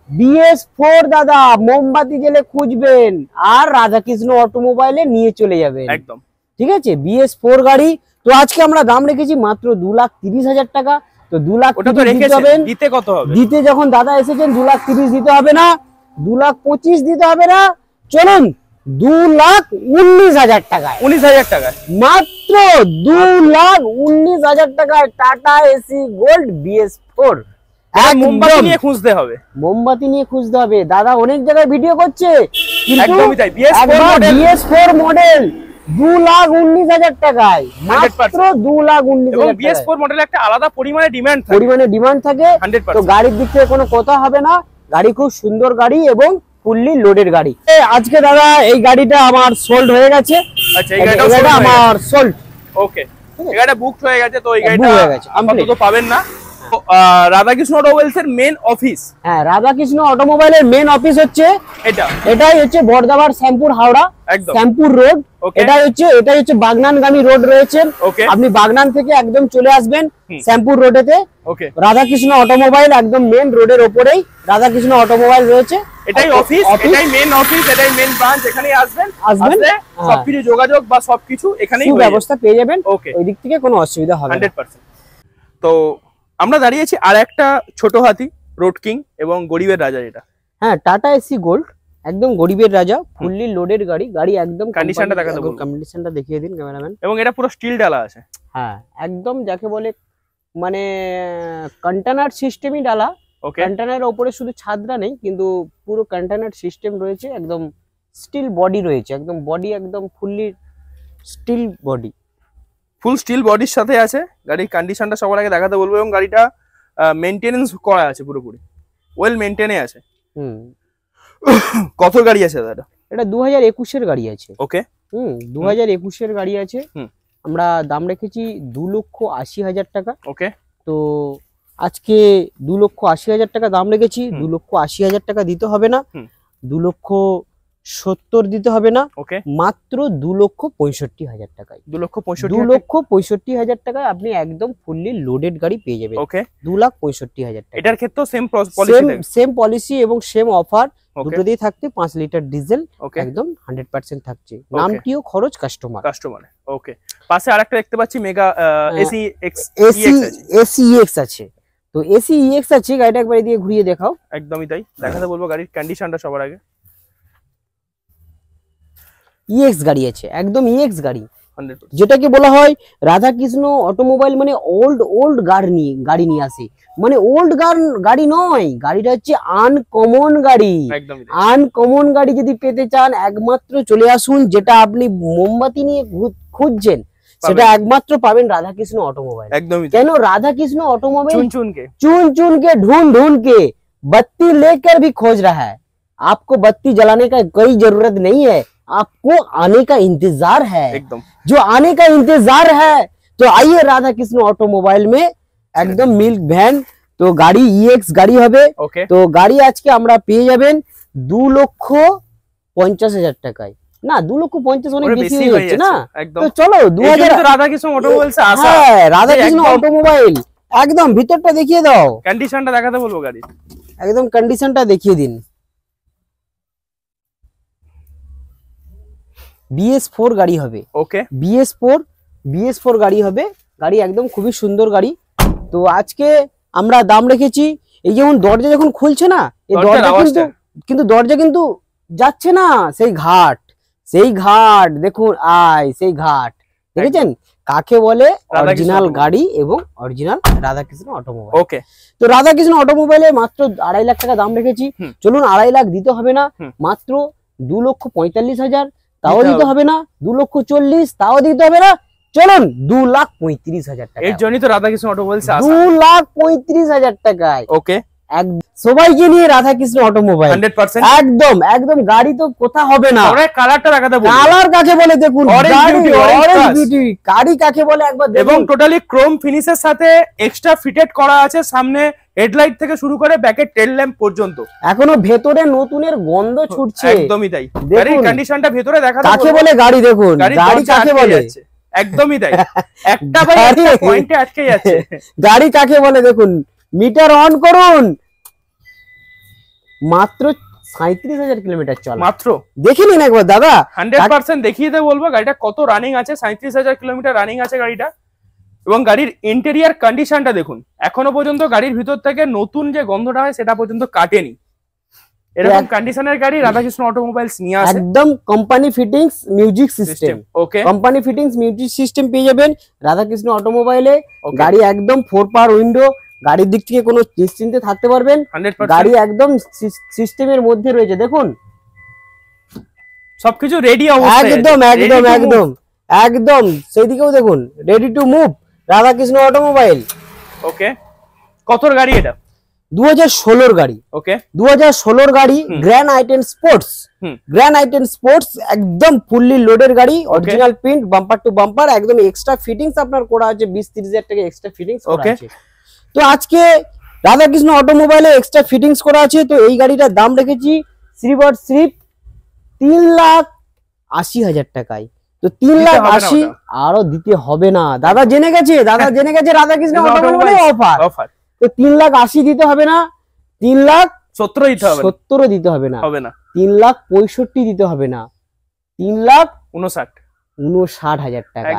BS4 দাদা মোমবাতি জেলে খুঁজবেন আর রাধাকৃষ্ণ অটোমোবাইলে নিয়ে চলে যাবেন, একদম ঠিক আছে। BS4 গাড়ি, তো আজকে আমরা দাম রেখেছি মাত্র 2,30,000 টাকা। তো 2,30,000 দিতে কত হবে? দিতে যখন দাদা এসেছেন 2,30,000 দিতে হবে না, 2,25,000 দিতে হবে না, চলুন 2,19,000 টাকায়, 19,000 টাকায়, মাত্র 2,19,000 টাকায় টাটা এসি গোল্ড BS4। মোমবাতি নিয়ে খুঁজতে হবে, মোমবাতি নিয়ে খুঁজতে হবে। দাদা অনেক জায়গায় ভিডিও করছে, একদমই তাই। BS4 মডেল 2,19,000 টাকায়, মাত্র 2,19,000। BS4 মডেল একটা আলাদা পরিমাণে ডিমান্ড থাকে, তো গাড়ির দিক থেকে কোনো কথা হবে না। গাড়ি খুব সুন্দর গাড়ি এবং ফুললি লোডেড গাড়ি। আজকে দাদা এই গাড়িটা আমার সোল্ড হয়ে গেছে। আচ্ছা, এই গাড়িটা আমার সোল্ড, ওকে, এই গাড়িটা বুকড হয়ে গেছে, তো এই গাড়িটা আপাতত পাবেন না। রাধাকৃষ্ণ অটোমোবাইলস এর মেন অফিস, হ্যাঁ রাধাকৃষ্ণ অটোমোবাইলের মেন অফিস হচ্ছে এটাই হচ্ছে বর্দাবার শ্যামপুর হাওড়া শ্যামপুর রোড। এটাই হচ্ছে বাগনানগামী রোড রয়েছে, আপনি বাগনান থেকে একদম চলে আসবেন শ্যামপুর রোডেতে। রাধাকৃষ্ণ অটোমোবাইল একদম মেন রোডের ওপরেই রাধাকৃষ্ণ অটোমোবাইল রয়েছে। এটাই অফিস, এটাই মেন অফিস, এটাই মেন ব্রাঞ্চ। এখানেই আসবেন, সবকিছু যোগাযোগ বা সবকিছু এখানেই ব্যবস্থা পেয়ে যাবেন, ওই দিক থেকে কোনো অসুবিধা হবে না 100%। তো আমরা দাঁড়িয়েছি আর একটা ছোট হাতি, রোড কিং এবং গরিবের রাজা, এটা হ্যাঁ টাটা এসি গোল্ড, একদম গরিবের রাজা, ফুললি লোডেড গাড়ি। গাড়ি একদম কন্ডিশনটা দেখাতে বলুন, কন্ডিশনটা দেখিয়ে দিন ক্যামেরাম্যান। এবং এটা পুরো স্টিল ডালা আছে, হ্যাঁ একদম যাকে বলে মানে কন্টেনার সিস্টেমই ডালা। কন্টেনারের উপরে শুধু ছাদটা নেই, কিন্তু পুরো কন্টেনার সিস্টেম রয়েছে, একদম স্টিল বডি রয়েছে, একদম বডি একদম ফুললি স্টিল বডি, ফুল স্টিল বডির সাথে আছে। গাড়ির কন্ডিশনটা সবার আগে দেখাতে বলবো, এবং গাড়িটা মেইনটেনেন্স করা আছে, পুরোপুরি ওয়েল মেইনটেনে আছে। কত গাড়ি আছে দাদা? এটা 2021 এর গাড়ি আছে। ওকে, 2021 এর গাড়ি আছে। আমরা দাম রেখেছি 2,80,000 টাকা। ওকে, তো আজকে 2,80,000 টাকা দাম রেখেছি। 2,80,000 টাকা দিতে হবে না, 2,70,000 দিতে হবে না, মাত্র 2,65,000 টাকায়, 2,65,000 টাকায় আপনি একদম ফুললি লোডেড গাড়ি পেয়ে যাবেন। 2,65,000 টাকা। এটার ক্ষেত্রে সেম পলিসি এবং সেম অফার দুটোতেই থাকতে 5 লিটার ডিজেল একদম 100% থাকছে। নামটিও খরচ কাস্টমার। ওকে, পাশে আরেকটা দেখতে পাচ্ছি মেগা এসি এক্স আছে। তো এসি এক্স আছে, গাড়িটা একবার দিয়ে ঘুরিয়ে দেখাও। একদমই তাই, দেখাতে বলবো গাড়ির কন্ডিশনটা সবার আগে। ইএক্স গাড়ি আছে, একদম ইএক্স গাড়ি, যেটাকে বলা হয় রাধাকৃষ্ণ অটোমোবাইল মানে ওল্ড গাড়ি নিয়ে আসে, মানে ওল্ড গাড়ি নয়, গাড়িটা হচ্ছে আনকমন গাড়ি। আনকমন গাড়ি যদি পেতে চান একমাত্র চলে আসুন, যেটা আপনি মোমবাতি নিয়ে খুঁজছেন সেটা একমাত্র পাবেন রাধাকৃষ্ণ অটোমোবাইল। কেন রাধাকৃষ্ণ অটোমোবাইল चुन के ढूंढ के बत्ती लेकर भी खोज रहा है। आपको बत्ती जलाने का कोई जरूरत नहीं है, आपको आने का इंतजार है। जो आने का इंतजार है तो आइए राधाकृष्ण ऑटोमोबाइल में, एकदम मिल्क वैन। तो गाड़ी EX गाड़ी হবে। তো গাড়ি আজকে আমরা পেয়ে যাবেন 2,50,000 টাকায়। না 2,50,000 অনেক বেশি হয়ে যাচ্ছে না। একদম। তো চলো 2000 রাধাকৃষ্ণ অটোমোবাইলসে আসা। হ্যাঁ, রাধাকৃষ্ণ অটোমোবাইল একদম ভিতরটা দেখিয়ে দাও, কন্ডিশনটা দেখাতে বলবো গাড়ি, একদম কন্ডিশনটা দেখিয়ে দিন। BS4 গাড়ি হবে। ওকে, BS4 গাড়ি হবে। গাড়ি একদম খুবই সুন্দর গাড়ি। তো আজকে আমরা দাম রেখেছি, এই যেমন দরজা যখন খুলছে না, এই দরজা কিন্তু দরজা কিন্তু যাচ্ছে না, সেই ঘাট দেখুন, সেই ঘাট দেখেছেন কাকে বলে? অরিজিনাল গাড়ি এবং অরিজিনাল রাধাকৃষ্ণ অটোমোবাইল। ওকে, তো রাধাকৃষ্ণ অটোমোবাইলে মাত্র 2.5 লাখ টাকা দাম রেখেছি। চলুন 2.5 লাখ দিতে হবে না, মাত্র 2,45,000 তাও দিতে হবে না, 2,40,000 তাও দিতে হবে না, চলুন 2,35,000 টাকা। এর জন্যই তো রাধাকৃষ্ণ অটোমোবাইলস আসা। 2,35,000 টাকায়। ওকে, সবাইকে নিয়ে রাধাকৃষ্ণ অটোমোবাইল 100% একদম একদম। গাড়ি তো কোথা হবে না। কালারটা দেখাতে বলবো, কালার কাকে বলে দেখুন, অরেঞ্জ বিউটি গাড়ি কাকে বলে একবার দেখুন। এবং টোটালি ক্রোম ফিনিশের সাথে এক্সট্রা ফিটেড করা আছে, সামনে হেডলাইট থেকে শুরু করে ব্যাকের টেল ল্যাম্প পর্যন্ত। এখনো ভেতরে নতুনের গন্ধ ছুটছে। একদমই তাই। গাড়ির কন্ডিশনটা ভেতরে দেখাতে কাকে বলে গাড়ি দেখুন, গাড়ি কাকে বলে একদমই তাই। একটা ভাই একটা পয়েন্টে আটকে যাচ্ছে। গাড়ি কাকে বলে দেখুন, মিটার অন করুন, মাত্র 37,000 কিলোমিটার চলা। মাত্র দেখে নিন একবার দাদা, 100% দেখিয়ে দেবো বলবো গাড়িটা কত রানিং আছে। 37,000 কিলোমিটার রানিং আছে গাড়িটা। এবং গাড়ির ইন্টেরিয়ার কন্ডিশনটা দেখুন, এখনো পর্যন্ত গাড়ির ভিতর থেকে নতুন যে গন্ধটা হয় সেটা পর্যন্ত কাটেনি। এরকম কন্ডিশনের গাড়ি রাধাকৃষ্ণ অটোমোবাইলস নিয়ে আসে। একদম কোম্পানি ফিটিংস মিউজিক সিস্টেম। ওকে, কোম্পানি ফিটিংস মিউজিক সিস্টেম পেয়ে যাবেন রাধাকৃষ্ণ অটোমোবাইলে। গাড়ি একদম 4 পাওয়ার উইন্ডো, গাড়ির দিক থেকে কোনো নিশ্চিন্তে থাকতে পারবেন। 100% গাড়ি একদম সিস্টেমের মধ্যে রয়েছে, দেখুন সবকিছু রেডি অবস্থায়। একদম একদম একদম একদম। সেইদিকেও দেখুন, ready to move Radhakrishna automobile. Okay, কতর গাড়ি এটা? 2016 গাড়ি। ওকে, 2016 গাড়ি, গ্র্যান্ড আইটেন স্পোর্টস। গ্র্যান্ড আইটেন স্পোর্টস একদম ফুললি লোডেড গাড়ি, original print, bumper to bumper, একদম এক্সট্রা ফিটিংস আপনার করা আছে, 20-30,000 টাকা এক্সট্রা ফিটিংস করা আছে। তো আজকে রাধাকৃষ্ণ অটোমোবাইলে এক্সট্রা ফিটিংস করা আছে। তো এই গাড়িটার দাম রেখেছি শ্রীবট শ্রীপ 3,80,000 টাকায়। তো 3,80,000 আরো দিতে হবে না, দাদা জেনে গেছে রাধাকৃষ্ণ অটোমোবাইলে অফার। তো 3,80,000 দিতে হবে না, 3,70,000 দিতে হবে না, 3,65,000 দিতে হবে না, 3,59,000 টাকা।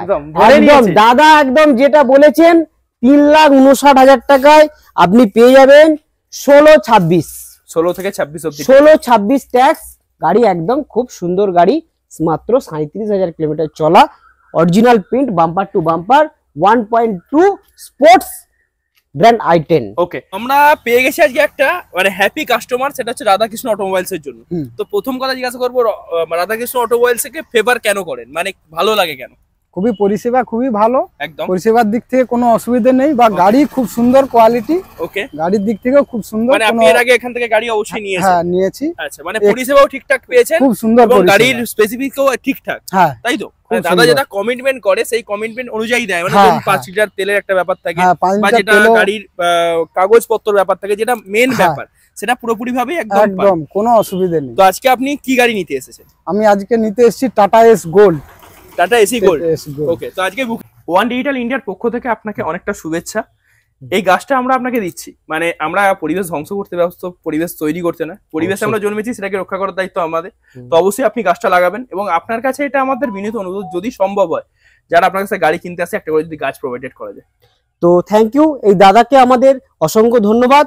একদম দাদা একদম যেটা বলেছেন, 3,59,000 টাকায় আপনি পেয়ে যাবেন 16 থেকে 26 ট্যাক্স গাড়ি। একদম খুব সুন্দর গাড়ি, মাত্র 37,000 কিলোমিটার চলা, original print, bumper to bumper, 1.2 sports Grand আইটেন। ওকে, আমরা পেয়ে গেছি আজকে একটা মানে হ্যাপি কাস্টমার, সেটা হচ্ছে রাধাকৃষ্ণ অটোমোবাইলস এর জন্য। তো প্রথম কথা জিজ্ঞাসা করবো, রাধাকৃষ্ণ অটোমোবাইলস কে ফেভার কেন করেন, মানে ভালো লাগে কেন? খুবই পরিষেবা খুবই ভালো, একদম পরিষেবার দিক থেকে কোনো অসুবিধা নেই, বা গাড়ি খুব সুন্দর কোয়ালিটি। ওকে, গাড়ির দিক থেকেও খুব সুন্দর। মানে আপনি এর আগে এখান থেকে গাড়ি অবশ্যই নিয়েছেন? হ্যাঁ নিয়েছি। আচ্ছা, মানে পরিষেবাও ঠিকঠাক পেয়েছেন, খুব সুন্দর, এবং গাড়ির স্পেসিফিকও ঠিকঠাক। হ্যাঁ, তাই তো? দাদা যেটা কমিটমেন্ট করে সেই কমিটমেন্ট অনুযায়ী দেয়, মানে 5 লিটার তেলের একটা ব্যাপার থাকে, বা যেটা গাড়ির কাগজপত্রের ব্যাপার থাকে, যেটা মেন ব্যাপার, সেটা পুরোপুরি ভাবে একদম কোনো অসুবিধা নেই। তো আজকে আপনি কি গাড়ি নিতে এসেছেন? আমি আজকে নিতে এসেছি Tata Ace Gold. Tata Ace Gold. Okay, তো আজকে ওয়ান ডিজিটাল ইন্ডিয়ার পক্ষ থেকে আপনাকে অনেকটা শুভেচ্ছা। এই গাছটা আমরা আপনাকে দিচ্ছি, মানে আমরা পরিবেশ ধ্বংস করতে ব্যস্ত, পরিবেশ তৈরি করতে না। পরিবেশে আমরা জন্মেছি, সেটাকে রক্ষা করার দায়িত্ব আমাদের। তো অবশ্যই আপনি গাছটা লাগাবেন, এবং আপনার কাছে এটা আমাদের বিনীত অনুরোধ, যদি সম্ভব হয় যারা আপনার কাছে গাড়ি কিনতে আসে, একটা করে যদি গাছ প্রোভাইডেড করা যায়। তো থ্যাংক ইউ এই দাদাকে, আমাদের অসংখ্য ধন্যবাদ।